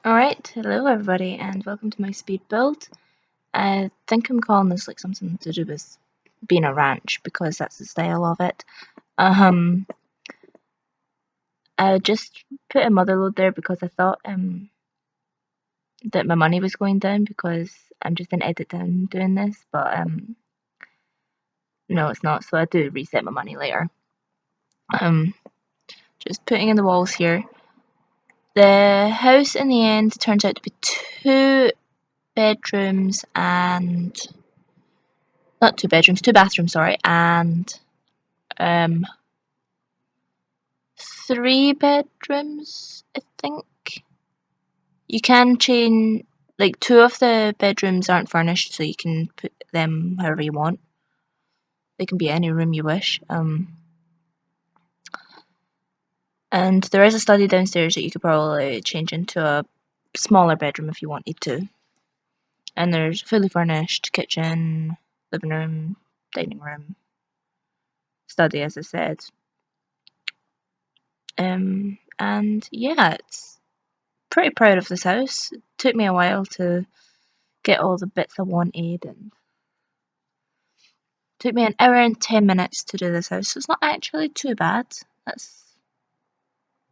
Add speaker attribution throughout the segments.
Speaker 1: Alright, hello everybody and welcome to my speed build. I think I'm calling this like something to do with being a ranch because that's the style of it. I just put a mother load there because I thought that my money was going down because I'm just in edit down doing this, but no it's not, so I do reset my money later. Just putting in the walls here. The house in the end turns out to be 2 bedrooms and not 2 bedrooms, 2 bathrooms, sorry, and 3 bedrooms, I think. You can change, like 2 of the bedrooms aren't furnished, so you can put them however you want. They can be any room you wish. And there is a study downstairs that you could probably change into a smaller bedroom if you wanted to. And there's fully furnished kitchen, living room, dining room, study, as I said. And yeah, it's pretty proud of this house. It took me a while to get all the bits I wanted, and it took me an hour and 10 minutes to do this house, so it's not actually too bad. That's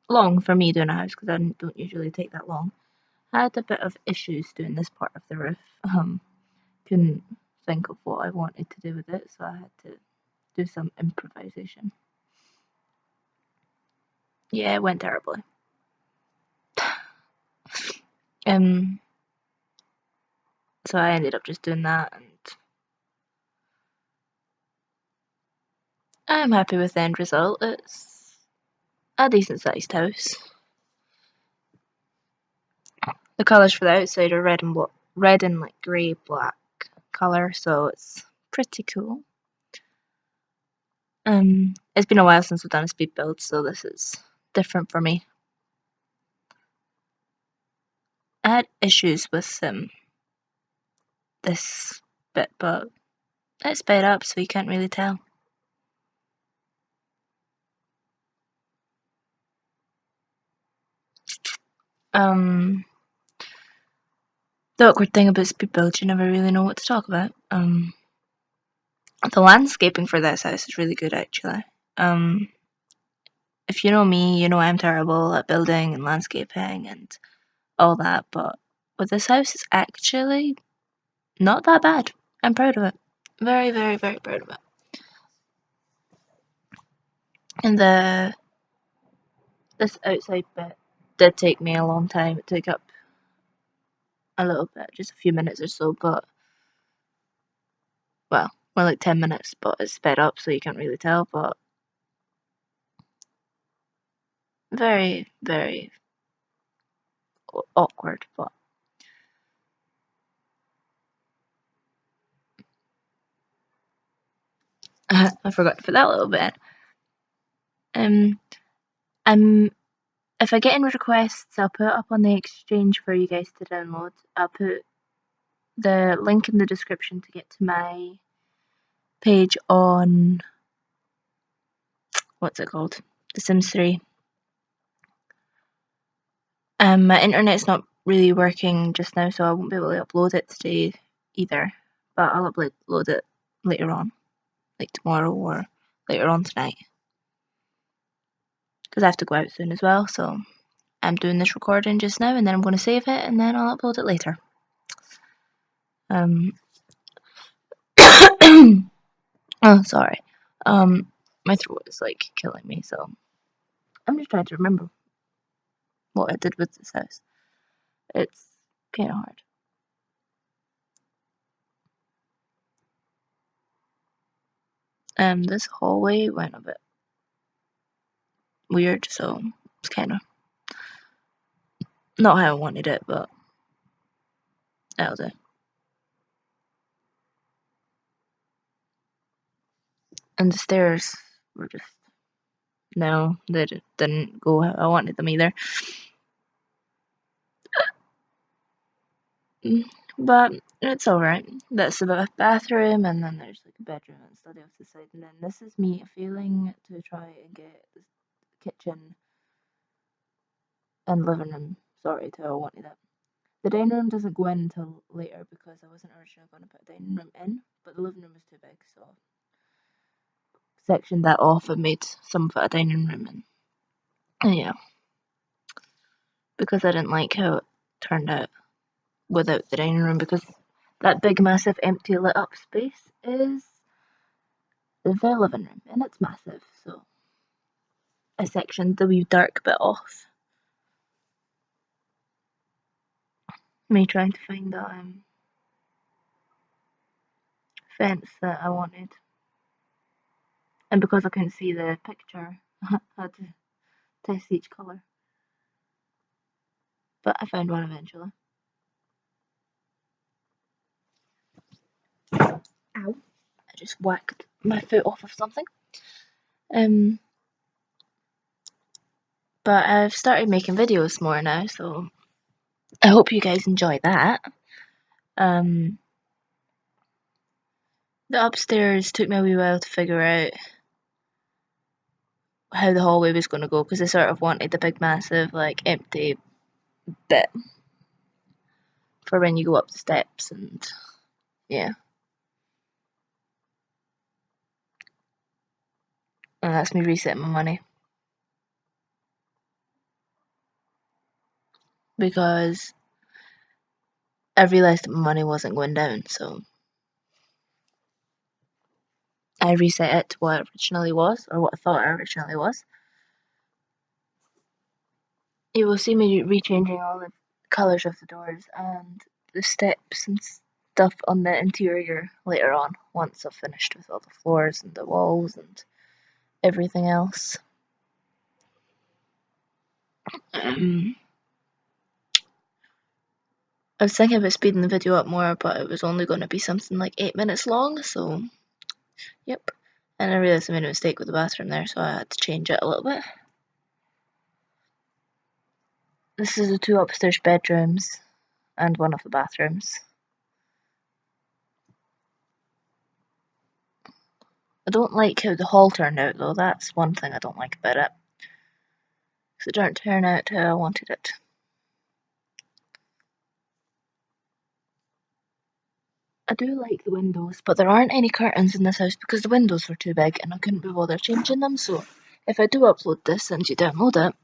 Speaker 1: long for me doing a house because I don't usually take that long. I had a bit of issues doing this part of the roof. Couldn't think of what I wanted to do with it, so I had to do some improvisation. Yeah, it went terribly. So I ended up just doing that, and I'm happy with the end result. It's a decent sized house. The colours for the outside are red and like grey black colour, so it's pretty cool. It's been a while since we've done a speed build, so this is different for me. I had issues with this bit, but it's sped up, so you can't really tell. The awkward thing about speed builds, you never really know what to talk about. The landscaping for this house is really good, actually. If you know me, you know I'm terrible at building and landscaping and all that, but with this house, it's actually not that bad. I'm proud of it. Very, very, very proud of it. And this outside bit did take me a long time. It took up a little bit, just a few minutes or so, but well, more like 10 minutes, but it's sped up so you can't really tell, but very, very awkward, but I forgot to put that little bit in. If I get any requests, I'll put it up on the exchange for you guys to download. I'll put the link in the description to get to my page on what's it called? The Sims 3. My internet's not really working just now, so I won't be able to upload it today either. But I'll upload it later on, like tomorrow or later on tonight. Because I have to go out soon as well, so I'm doing this recording just now, and then I'm going to save it, and then I'll upload it later. Oh, sorry. My throat is like killing me, so I'm just trying to remember what I did with this house. It's kind of hard. This hallway went a bit weird, so it's kind of not how I wanted it, but that'll do. And the stairs were just no, they didn't go how I wanted them either. But it's alright. That's the bathroom, and then there's like a bedroom and study off the side, and then this is me failing to try and get the kitchen and living room sorted how I wanted it. The dining room doesn't go in until later because I wasn't originally going to put a dining room in, but the living room was too big, so I sectioned that off and made some of it a dining room. And yeah, because I didn't like how it turned out without the dining room, because that big, massive, empty, lit up space is the living room, and it's massive, so I sectioned the wee dark bit off. Me trying to find the fence that I wanted, and because I couldn't see the picture, I had to test each colour. But I found one eventually. Ow! I just whacked my foot off of something. But I've started making videos more now, so I hope you guys enjoy that. The upstairs took me a wee while to figure out how the hallway was going to go, because I sort of wanted the big, massive, like, empty bit for when you go up the steps, and yeah. And that's me resetting my money. Because I realised that my money wasn't going down, so I reset it to what it originally was, or what I thought it originally was. You will see me rechanging all the colours of the doors and the steps and stuff on the interior later on, once I've finished with all the floors and the walls and everything else. I was thinking about speeding the video up more, but it was only going to be something like 8 minutes long, so yep. And I realised I made a mistake with the bathroom there, so I had to change it a little bit. This is the 2 upstairs bedrooms and one of the bathrooms. I don't like how the hall turned out, though. That's one thing I don't like about it. Because it didn't turn out how I wanted it. I do like the windows, but there aren't any curtains in this house because the windows were too big and I couldn't be bothered changing them, so if I do upload this and you download it,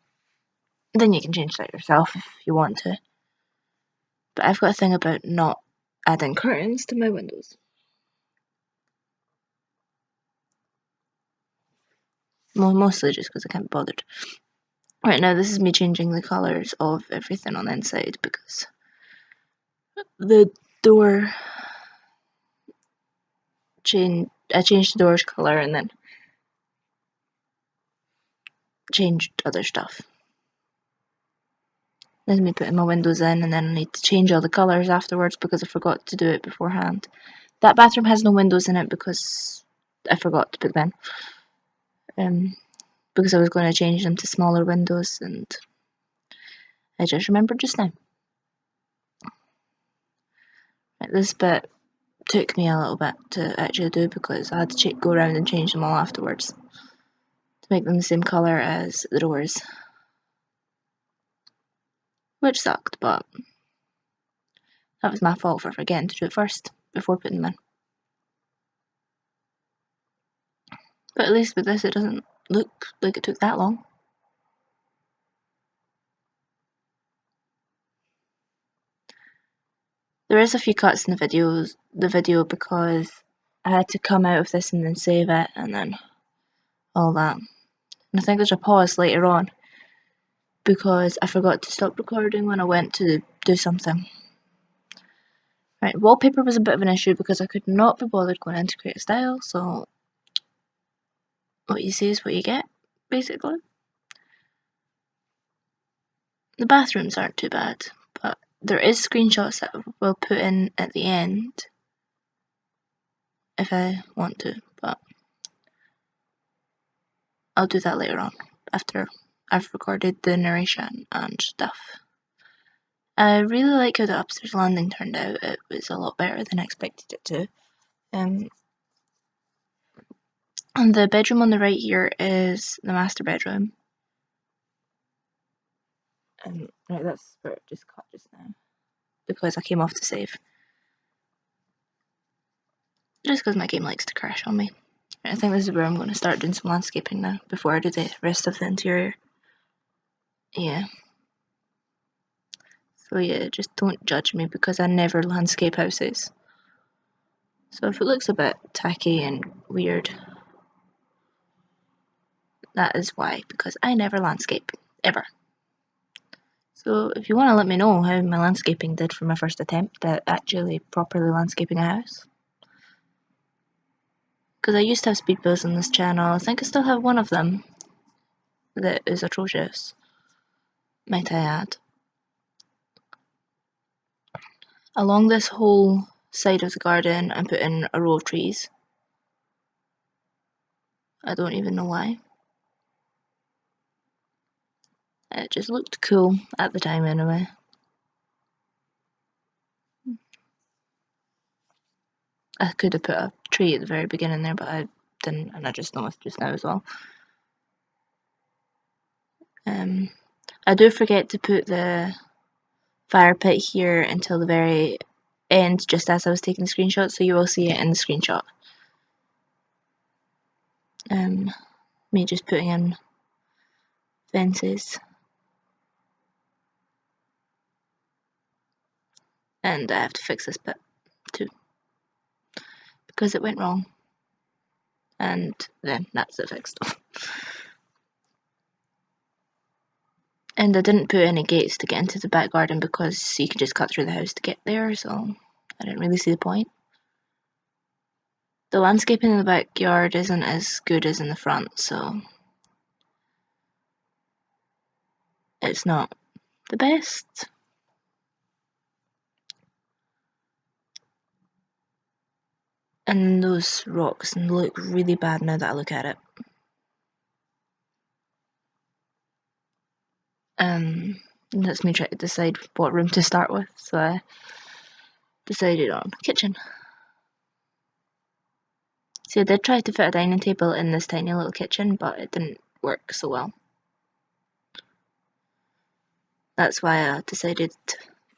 Speaker 1: then you can change that yourself if you want to. But I've got a thing about not adding curtains to my windows. Well, mostly just because I can't be bothered. Right now, this is me changing the colours of everything on the inside because the door I changed the door's colour and then changed other stuff. This is me putting my windows in, and then I need to change all the colours afterwards because I forgot to do it beforehand. That bathroom has no windows in it because I forgot to put them in. Because I was going to change them to smaller windows, and I just remembered just now. Right, this bit took me a little bit to actually do because I had to go around and change them all afterwards to make them the same colour as the doors. Which sucked, but that was my fault for forgetting to do it first before putting them in. But at least with this it doesn't look like it took that long. There is a few cuts in the video because I had to come out of this and then save it and then all that. And I think there's a pause later on because I forgot to stop recording when I went to do something. Right, wallpaper was a bit of an issue because I could not be bothered going into Create a Style, so what you see is what you get, basically. The bathrooms aren't too bad, but there is screenshots that we'll put in at the end if I want to, but I'll do that later on after I've recorded the narration and stuff. I really like how the upstairs landing turned out. It was a lot better than I expected it to. And the bedroom on the right here is the master bedroom. Right, that's where it just cut just now. Because I came off to save. Just because my game likes to crash on me. I think this is where I'm going to start doing some landscaping now, before I do the rest of the interior. Yeah. So yeah, just don't judge me because I never landscape houses. So if it looks a bit tacky and weird, that is why, because I never landscape, ever. So if you want to let me know how my landscaping did for my first attempt at actually properly landscaping a house. Because I used to have speed builds on this channel, I think I still have one of them that is atrocious, might I add. Along this whole side of the garden I'm putting a row of trees. I don't even know why. It just looked cool at the time anyway. I could have put a tree at the very beginning there, but I didn't, and I just noticed just now as well. I do forget to put the fire pit here until the very end, just as I was taking the screenshot, so you will see it in the screenshot. Me just putting in fences. And I have to fix this bit too, because it went wrong. And then that's it fixed. And I didn't put any gates to get into the back garden because you can just cut through the house to get there, so I didn't really see the point. The landscaping in the backyard isn't as good as in the front, so it's not the best. And those rocks look really bad now that I look at it. That's me trying to decide what room to start with, so I decided on kitchen. So I did try to fit a dining table in this tiny little kitchen, but it didn't work so well. That's why I decided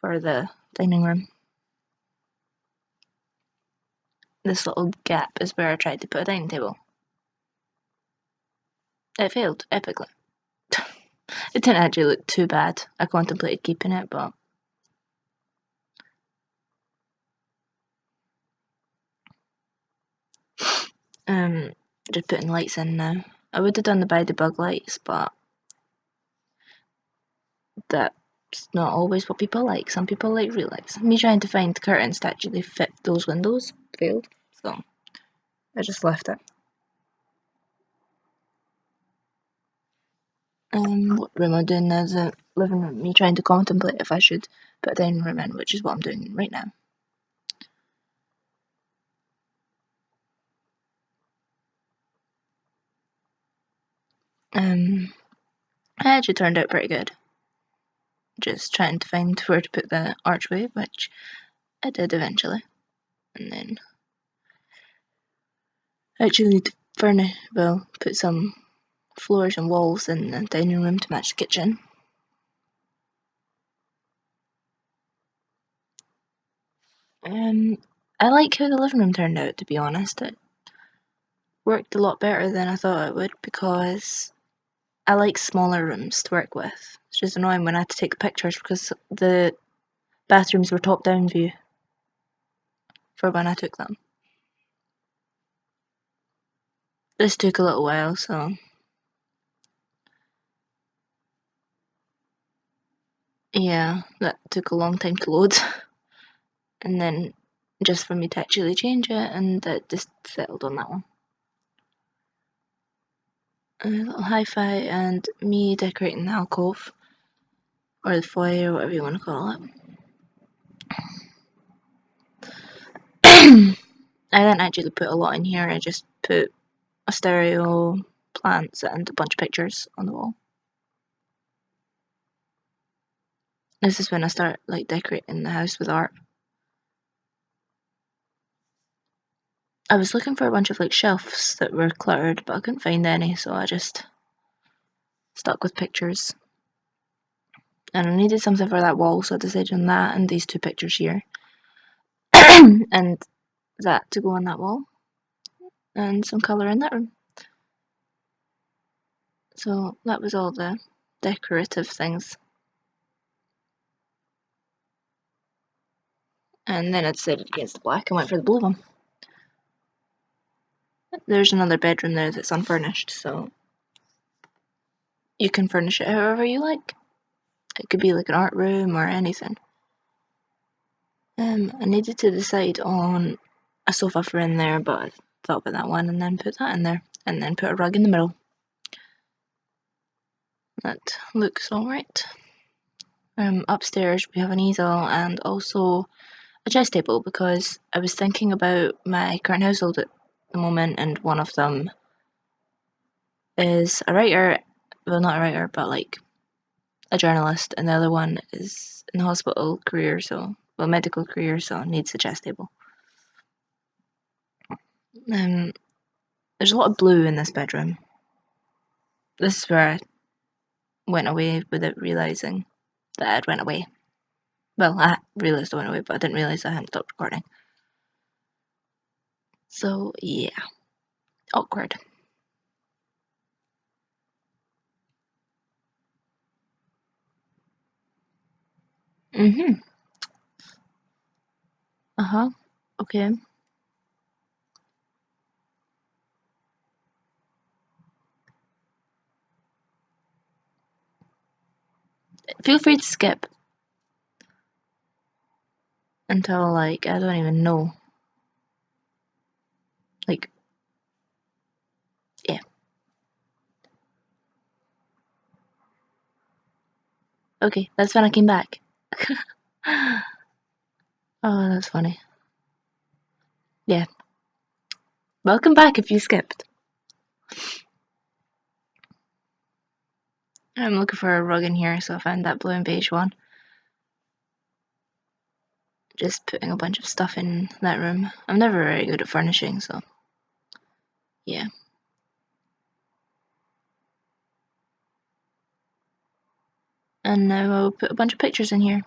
Speaker 1: for the dining room. This little gap is where I tried to put a dining table. It failed epically. It didn't actually look too bad. I contemplated keeping it, but just putting lights in now. I would have done the by the bug lights, but that's not always what people like. Some people like real lights. Me trying to find curtains to actually fit those windows failed, so I just left it. What room am I doing now? The living room. Me trying to contemplate if I should put a dining room in, which is what I'm doing right now. It actually turned out pretty good. Just trying to find where to put the archway, which I did eventually. And then I actually need to put some floors and walls in the dining room to match the kitchen. I like how the living room turned out, to be honest. It worked a lot better than I thought it would because I like smaller rooms to work with. It's just annoying when I had to take the pictures because the bathrooms were top-down view for when I took them. This took a little while, so yeah, that took a long time to load. And then just for me to actually change it, and that just settled on that one. A little hi-fi and me decorating the alcove, or the foyer, or whatever you want to call it. I didn't actually put a lot in here, I just put a stereo, plants, and a bunch of pictures on the wall. This is when I start like decorating the house with art. I was looking for a bunch of like shelves that were cluttered, but I couldn't find any, so I just stuck with pictures. And I needed something for that wall, so I decided on that and these two pictures here. And that to go on that wall. And some colour in that room. So that was all the decorative things. And then I decided against the black and went for the blue one. There's another bedroom there that's unfurnished, so you can furnish it however you like. It could be like an art room or anything. I needed to decide on a sofa for in there, but I thought about that one and then put that in there. And then put a rug in the middle. That looks alright. Upstairs we have an easel and also a chess table because I was thinking about my current household at the moment, and one of them is a writer, well, not a writer, but like a journalist, and the other one is in the hospital career, so, well, medical career, so needs a chess table. There's a lot of blue in this bedroom. This is where I went away without realising that I'd went away. Well, I realised I went away, but I didn't realise I hadn't stopped recording. So, yeah. Awkward. Uh-huh. Okay. Feel free to skip until, like, I don't even know. Like, yeah. Okay, that's when I came back. Oh, that's funny. Yeah. Welcome back if you skipped. I'm looking for a rug in here, so I found that blue and beige one. Just putting a bunch of stuff in that room. I'm never very good at furnishing, so yeah. And now I'll put a bunch of pictures in here.